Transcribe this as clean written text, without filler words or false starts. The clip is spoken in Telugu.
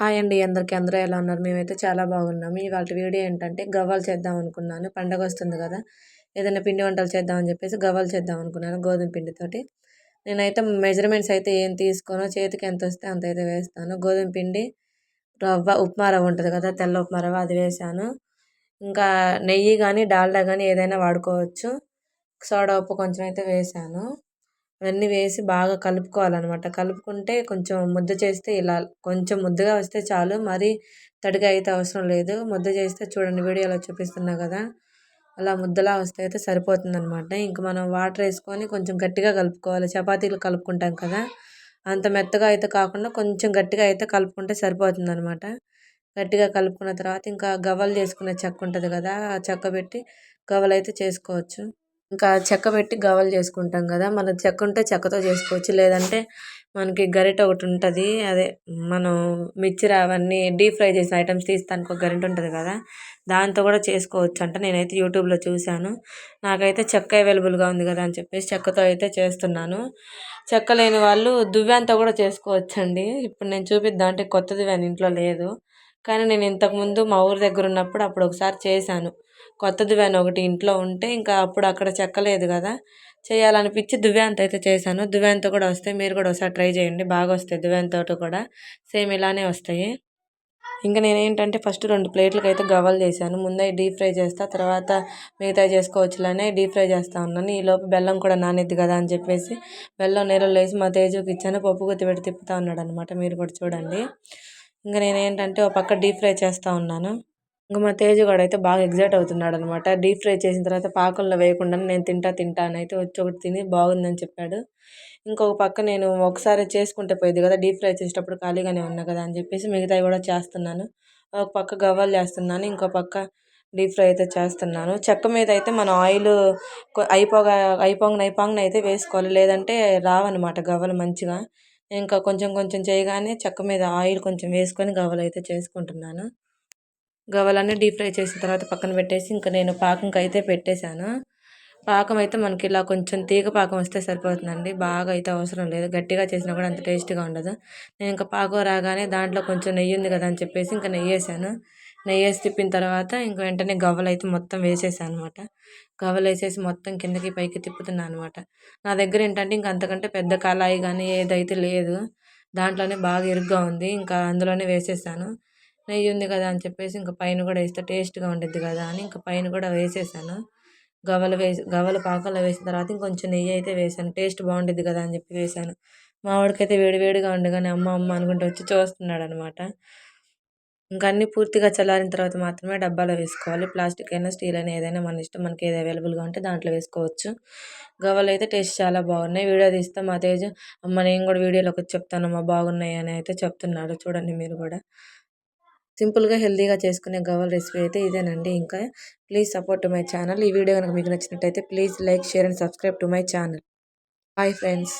హాయ్ అండి అందరికీ. అందరూ ఎలా ఉన్నారు? మేమైతే చాలా బాగున్నాము. ఇవాల్టి వీడియో ఏంటంటే గవ్వలు చేద్దాం అనుకున్నాను. పండగొస్తుంది గదా! ఏదైనా పిండి వంటలు చేద్దాం అని చెప్పేసి గవ్వలు చేద్దాం అనుకున్నాను గోధుమ పిండితోటి. నేనైతే మెజర్‌మెంట్స్ అయితే ఏం తీసుకోను. చేతికి ఎంతొస్తే అంతైతే వేస్తాను. గోధుమ పిండి, రవ్వ, ఉప్మా రవ్వ ఉంటది కదా! తెల్ల ఉప్మా రవ్వ అది వేశాను. ఇంకా నెయ్యి గానీ, డాల్డా గానీ ఏదైనా వాడుకోవచ్చు. సోడా ఉప్పు కొంచెం అయితే వేశాను. అవన్నీ వేసి బాగా కలుపుకోవాలనమాట. కలుపుకుంటే కొంచెం ముద్ద చేస్తే ఇలా కొంచెం ముద్దగా వస్తే చాలు. మరీ తడిగా అయితే అవసరం లేదు. ముద్ద చేస్తే చూడండి వీడియోలో చూపిస్తున్నా కదా! అలా ముద్దలా వస్తే అయితే సరిపోతుందనమాట. ఇంక మనం వాటర్ ఏసుకొని కొంచెం గట్టిగా కలుపుకోవాలి. చపాతీలు కలుపుకుంటాం కదా! అంత మెత్తగా అయితే కాకుండా కొంచెం గట్టిగా అయితే కలుపుకుంటే సరిపోతుందనమాట. గట్టిగా కలుపుకున్న తర్వాత ఇంకా గవ్వలు చేసుకునే చెక్క ఉంటది కదా! ఆ చెక్క పెట్టి గవ్వలైతే చేసుకోవచ్చు. ఇంకా చెక్క పెట్టి గవ్వలు చేసుకుంటాం గదా! మనకు చెక్క ఉంటే చెక్కతో చేసుకోవచ్చు. లేదంటే మనకి గరిట ఒకటుంటది. అదే మనం మిక్చర్ అవన్నీ డీప్ ఫ్రై చేసిన ఐటెమ్స్ తీస్తానికి ఒక గరిట ఉంటది కదా! దాంతో కూడా చేసుకోవచ్చంట. నేనైతే యూట్యూబ్‌లో చూశాను. నాకైతే చెక్క అవైలబుల్‌గా ఉంది కదా అని చెప్పేసి చెక్కతో అయితే చేస్తున్నాను. చెక్క లేని వాళ్ళు దువ్వెనతో కూడా చేసుకోవచ్చండి. ఇప్పుడు నేను చూపిద్దాం అంటే కొత్త దువ్వెన ఇంట్లో లేదు. కానీ నేను ఇంతకుముందు మా ఊరు దగ్గర ఉన్నప్పుడు అప్పుడు ఒకసారి చేశాను. కొత్త దువ్వెన ఒకటి ఇంట్లో ఉంటే ఇంకా అప్పుడు అక్కడ చెక్కలేదు గదా! చేయాలనిపించి దువ్వెనతో అయితే చేశాను. దువ్వెనతో కూడా వస్తాయి. మీరు కూడా ఒకసారి ట్రై చేయండి. బాగా వస్తాయి దువ్వెనతోటి కూడా. సేమ్ ఇలానే వస్తాయి. ఇంక నేనేంటంటే ఫస్ట్ 2 ప్లేట్లకైతే గవ్వలు చేశాను. ముందే డీప్ ఫ్రై చేస్తా. తర్వాత మిగతాయి చేసుకోవచ్చులనే డీప్ ఫ్రై చేస్తా ఉన్నాను. ఈలోపు బెల్లం కూడా నానిద్ది కదా అని చెప్పేసి బెల్లం నీళ్ళల్లో ఏసి మా తేజుకి ఇచ్చాను. పప్పు గుత్తి పెట్టి తిప్పుతా ఉన్నాడనమాట. మీరు కూడా చూడండి. ఇంక నేనేంటంటే ఒక పక్క డీప్ ఫ్రై చేస్తా ఉన్నాను. ఇంక మా తేజు గాడైతే బాగా ఎక్సైట్ అవుతున్నాడనమాట. డీప్ ఫ్రై చేసిన తర్వాత పాకంలో వేయకుండానే నేను తింటా అనైతే వచ్చి ఒకటి తిని బాగుందని చెప్పాడు. ఇంకొక పక్క నేను ఒకసారి చేసుకుంటే పోయిద్ది కదా! డీప్ ఫ్రై చేసేటప్పుడు ఖాళీగానే ఉన్నా కదా! అని చెప్పేసి మిగతాయి కూడా చేస్తున్నాను. ఒక పక్క గవ్వలు చేస్తున్నాను. ఇంకో పక్క డీప్ ఫ్రై అయితే చేస్తున్నాను. చెక్క మీద అయితే మనం ఆయిలు అయిపోంగన అయితే వేసుకోవాలి. లేదంటే రావన్నమాట గవ్వలు మంచిగా. ఇంకా కొంచెం కొంచెం చేయగానే చెక్క మీద ఆయిల్ కొంచెం వేసుకొని గవ్వలైతే చేసుకుంటున్నాను. గవ్వలన్నీ డీప్ ఫ్రై చేసిన తర్వాత పక్కన పెట్టేసి ఇంక నేను పాకంకైతే పెట్టేశాను. పాకం అయితే మనకి ఇలా కొంచెం తీగ పాకం వస్తే సరిపోతుందండి. బాగా అయితే అవసరం లేదు. గట్టిగా చేసినా కూడా అంత టేస్ట్‌గా ఉండదు. నేను ఇంకా పాకం రాగానే దాంట్లో కొంచెం నెయ్యి ఉంది కదా అని చెప్పేసి ఇంకా నెయ్యేసాను. నెయ్యేసి తిప్పిన తర్వాత ఇంక వెంటనే గవ్వలైతే మొత్తం వేసేసాను అనమాట. గవ్వలేసేసి మొత్తం కిందకి పైకి తిప్పుతున్నా అనమాట. నా దగ్గర ఏంటంటే ఇంక అంతకంటే పెద్ద కళాయి గానీ ఏదైతే లేదు. దాంట్లోనే బాగా ఇరుగ్గా ఉంది. ఇంకా అందులోనే వేసేసాను. నెయ్యి ఉంది కదా అని చెప్పేసి ఇంక పైన కూడా ఏస్తే టేస్ట్‌గా ఉండిద్ది కదా అని ఇంక పైన కూడా వేసేసాను. గవ్వలు పాకంలో వేసిన తర్వాత ఇంకొంచెం నెయ్యి అయితే వేశాను. టేస్ట్ బావుండిద్ది కదా అని చెప్పి వేశాను. మా వాడికైతే వేడి వేడిగా ఉండగానే అమ్మ, అమ్మ అనుకుంటూ వచ్చి చూస్తున్నాడనమాట. ఇంక అన్నీ పూర్తిగా చల్లారిన తర్వాత మాత్రమే డబ్బాలో వేసుకోవాలి. ప్లాస్టిక్ అయినా, స్టీల్ అయినా ఏదైనా మన ఇష్టం. మనకి ఏది అవైలబుల్‌గా ఉంటే దాంట్లో వేసుకోవచ్చు. గవ్వలైతే టేస్ట్ చాలా బాగున్నాయి. వీడియో తీస్తే మా తేజు, "అమ్మ నేను కూడా వీడియోలోకి వచ్చి చెప్తానమ్మా బాగున్నాయి" అని అయితే చెప్తున్నాడు. చూడండి మీరు కూడా. సింపుల్‌గా, హెల్తీగా చేసుకునే గవ్వల రెసిపీ అయితే ఇదేనండి. ఇంకా please support to my channel. ఈ వీడియో గనుక మీకు నచ్చినట్టయితే please like, share and subscribe to my channel. Bye friends.